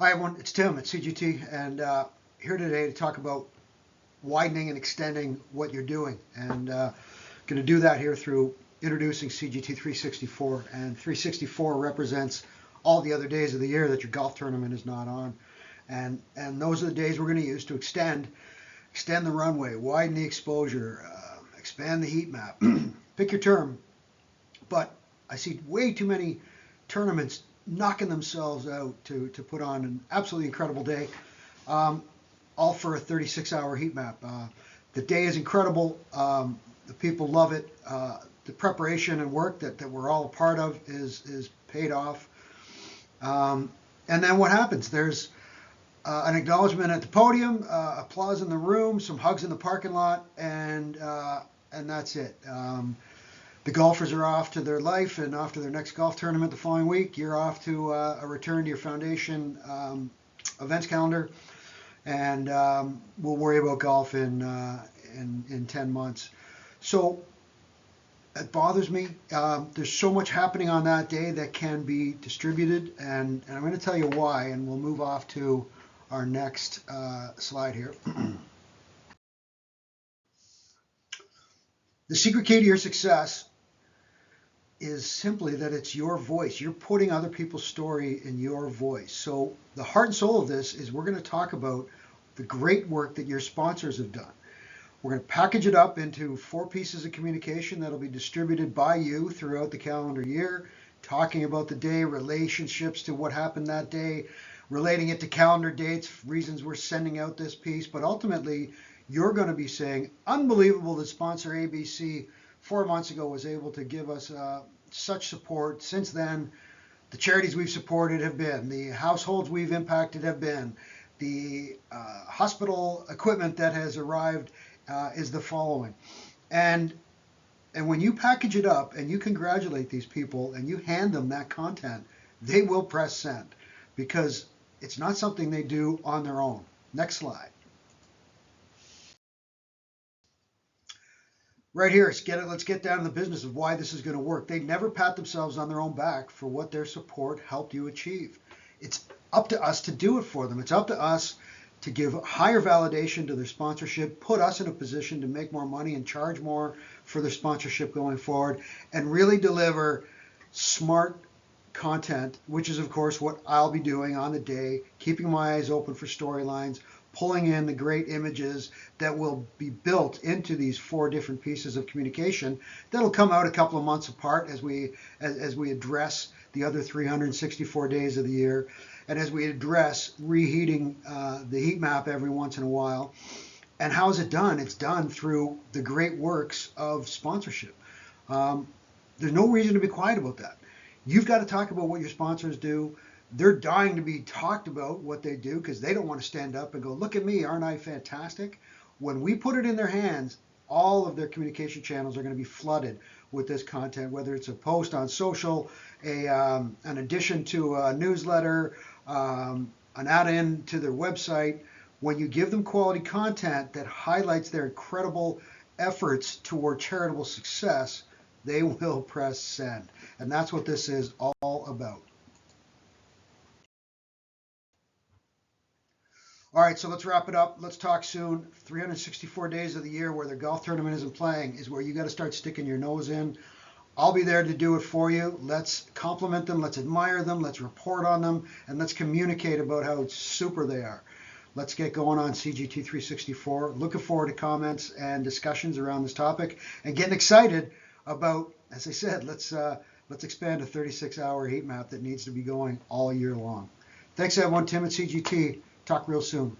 Hi everyone, it's Tim at CGT, and here today to talk about widening and extending what you're doing. And going to do that here through introducing CGT364. And 364 represents all the other days of the year that your golf tournament is not on. And those are the days we're going to use to extend the runway, widen the exposure, expand the heat map. Pick your term. But I see way too many tournaments knocking themselves out to put on an absolutely incredible day, all for a 36-hour heat map. The day is incredible. The people love it. The preparation and work that we're all a part of is paid off. And then what happens? There's an acknowledgement at the podium, applause in the room, some hugs in the parking lot, and that's it. The golfers are off to their life and off to their next golf tournament the following week. You're off to a return to your foundation events calendar, and we'll worry about golf in 10 months. So it bothers me. There's so much happening on that day that can be distributed, and I'm going to tell you why, and we'll move off to our next slide here. The secret key to your success is simply that it's your voice. You're putting other people's story in your voice. So the heart and soul of this is we're going to talk about the great work that your sponsors have done. We're going to package it up into 4 pieces of communication that'll be distributed by you throughout the calendar year, talking about the day, relationships to what happened that day, relating it to calendar dates, reasons we're sending out this piece. But ultimately, you're going to be saying, unbelievable that sponsor ABC 4 months ago was able to give us such support. Since then, the charities we've supported have been, the households we've impacted have been, the hospital equipment that has arrived is the following. And when you package it up and you congratulate these people and you hand them that content, they will press send, because it's not something they do on their own. Next slide. Right here, let's get down to the business of why this is going to work. They never pat themselves on their own back for what their support helped you achieve. It's up to us to do it for them. It's up to us to give higher validation to their sponsorship, put us in a position to make more money and charge more for their sponsorship going forward, and really deliver smart content, which is, of course, what I'll be doing on the day, keeping my eyes open for storylines, pulling in the great images that will be built into these 4 different pieces of communication that'll come out a couple of months apart as we address the other 364 days of the year, and as we address reheating the heat map every once in a while. And how is it done? It's done through the great works of sponsorship. There's no reason to be quiet about that. You've got to talk about what your sponsors do. They're dying to be talked about what they do, because they don't want to stand up and go, look at me, aren't I fantastic? When we put it in their hands, all of their communication channels are going to be flooded with this content, whether it's a post on social, an addition to a newsletter, an add-in to their website. When you give them quality content that highlights their incredible efforts toward charitable success, they will press send. And that's what this is all about. All right, so let's wrap it up. Let's talk soon. 364 days of the year where the golf tournament isn't playing is where you got to start sticking your nose in. I'll be there to do it for you. Let's compliment them. Let's admire them. Let's report on them. And let's communicate about how super they are. Let's get going on CGT364. Looking forward to comments and discussions around this topic, and getting excited about, as I said, let's expand a 36-hour heat map that needs to be going all year long. Thanks, everyone. Tim at CGT. Talk real soon.